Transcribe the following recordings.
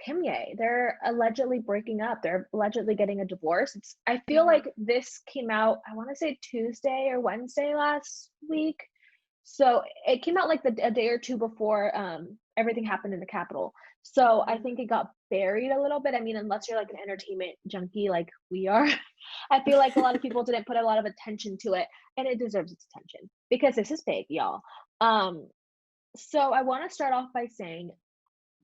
Kanye. They're allegedly breaking up. They're allegedly getting a divorce. I feel like this came out, I want to say Tuesday or Wednesday last week. So it came out like a day or two before everything happened in the Capitol. So I think it got buried a little bit. I mean, unless you're like an entertainment junkie like we are, I feel like a lot of people didn't put a lot of attention to it, and it deserves its attention because this is big, y'all. So I want to start off by saying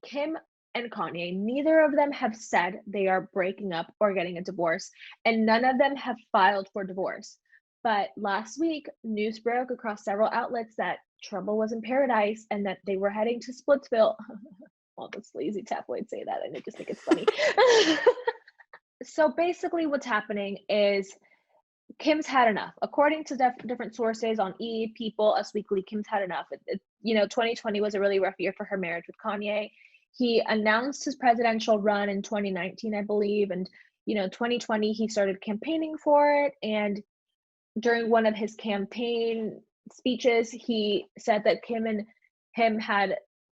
Kim and Kanye, neither of them have said they are breaking up or getting a divorce, and none of them have filed for divorce. But last week, news broke across several outlets that trouble was in paradise and that they were heading to Splitsville. All the sleazy tabloids say that, and I just think it's funny. So basically, what's happening is Kim's had enough. According to different sources on E! People, Us Weekly, Kim's had enough. 2020 was a really rough year for her marriage with Kanye. He announced his presidential run in 2019, I believe, and 2020 he started campaigning for it. And during one of his campaign speeches, he said that Kim and him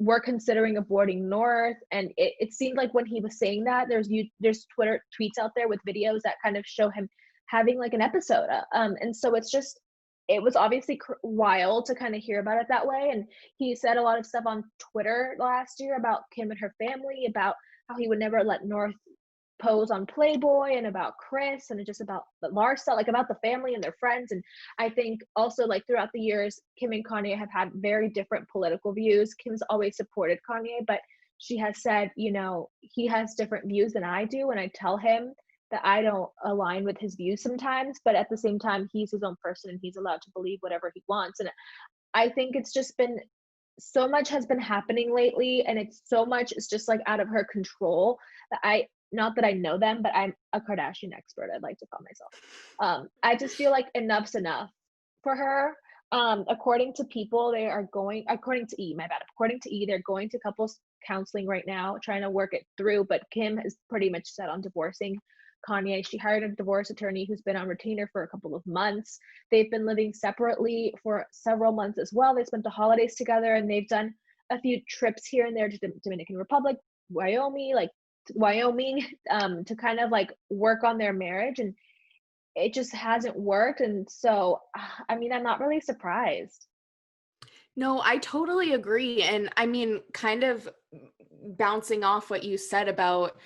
were considering aborting North, and it seemed like when he was saying that, there's Twitter tweets out there with videos that kind of show him having like an episode, and so it was obviously wild to kind of hear about it that way. And he said a lot of stuff on Twitter last year about Kim and her family, about how he would never let North pose on Playboy, and about Chris, and just about Larsa, like about the family and their friends. And I think also, like, throughout the years, Kim and Kanye have had very different political views. Kim's always supported Kanye, but she has said, he has different views than I do, and I tell him that I don't align with his views sometimes, but at the same time, he's his own person and he's allowed to believe whatever he wants. And I think it's just been so much has been happening lately, and it's just like out of her control that not that I know them, but I'm a Kardashian expert, I'd like to call myself. I just feel like enough's enough for her. According to people, according to E, they're going to couples counseling right now, trying to work it through, but Kim is pretty much set on divorcing Kanye. She hired a divorce attorney who's been on retainer for a couple of months. They've been living separately for several months as well. They spent the holidays together, and they've done a few trips here and there to the Dominican Republic, Wyoming, to kind of like work on their marriage, and it just hasn't worked. And so, I mean, I'm not really surprised. No, I totally agree. And I mean, kind of bouncing off what you said about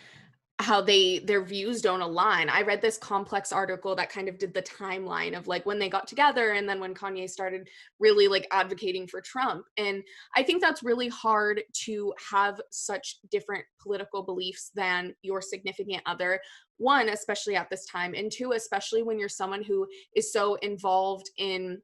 how their views don't align. I read this Complex article that kind of did the timeline of like when they got together and then when Kanye started really like advocating for Trump. And I think that's really hard to have such different political beliefs than your significant other. One, especially at this time, and two, especially when you're someone who is so involved in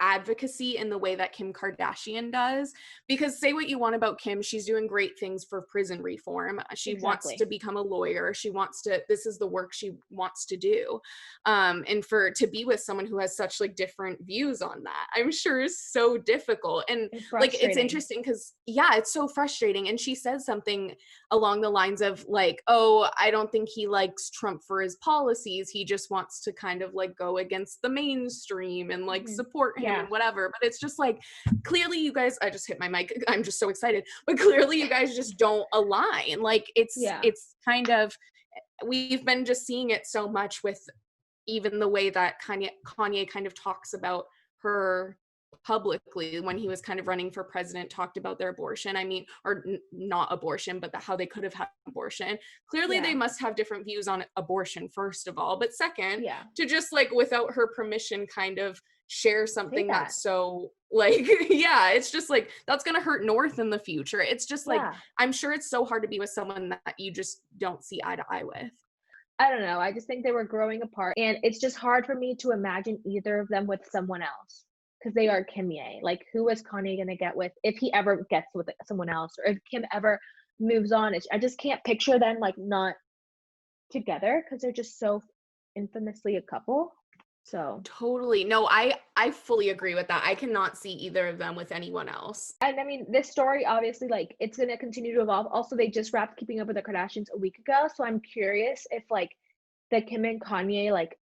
advocacy in the way that Kim Kardashian does. Because say what you want about Kim, she's doing great things for prison reform. She wants to become a lawyer. This is the work she wants to do. And to be with someone who has such like different views on that, I'm sure is so difficult. And like, it's interesting because it's so frustrating. And she says something along the lines of like, oh, I don't think he likes Trump for his policies. He just wants to kind of like go against the mainstream and like support him and whatever. But it's just like, clearly you guys, I just hit my mic, I'm just so excited, but clearly you guys just don't align. Like it's kind of, we've been just seeing it so much with even the way that Kanye kind of talks about her publicly when he was kind of running for president, talked about their abortion. I mean, or not abortion, but how they could have had abortion. Clearly they must have different views on abortion, first of all, but second, to just like without her permission kind of share something that's so like it's just like that's gonna hurt North in the future. It's just like I'm sure it's so hard to be with someone that you just don't see eye to eye with. I don't know, I just think they were growing apart, and it's just hard for me to imagine either of them with someone else, because they are Kimye. Like, who is Kanye gonna get with if he ever gets with someone else, or if Kim ever moves on? I just can't picture them like not together, because they're just so infamously a couple. So totally. No, I fully agree with that. I cannot see either of them with anyone else. And I mean, this story obviously, like, it's gonna continue to evolve. Also, they just wrapped Keeping Up with the Kardashians a week ago, so I'm curious if like the Kim and Kanye like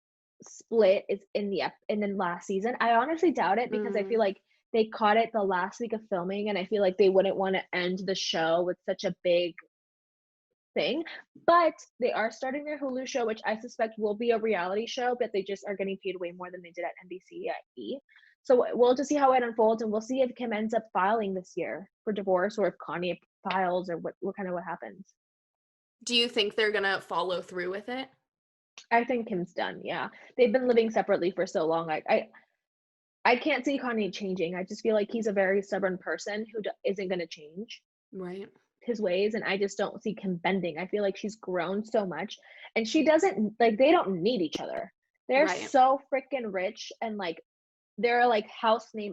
split is in the last season. I honestly doubt it, because I feel like they caught it the last week of filming, and I feel like they wouldn't want to end the show with such a big thing. But they are starting their Hulu show, which I suspect will be a reality show, but they just are getting paid way more than they did at NBC at E. So we'll just see how it unfolds, and we'll see if Kim ends up filing this year for divorce, or if Kanye files, or what happens. Do you think they're gonna follow through with it? I think Kim's done. Yeah, they've been living separately for so long. I can't see Kanye changing. I just feel like he's a very stubborn person who isn't going to change Right. his ways, and I just don't see Kim bending. I feel like she's grown so much, and she doesn't like. They don't need each other. They're Right. so freaking rich, and like they're like household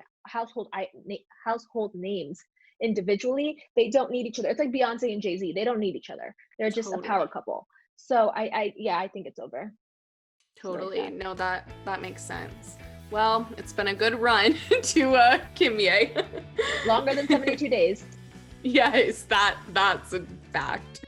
names individually. They don't need each other. It's like Beyonce and Jay-Z. They don't need each other. They're just a power Totally. couple. So I think it's over. It's very Totally. sad. No, that makes sense. Well, it's been a good run to Kimye. Longer than 72 days. Yes, that's a fact.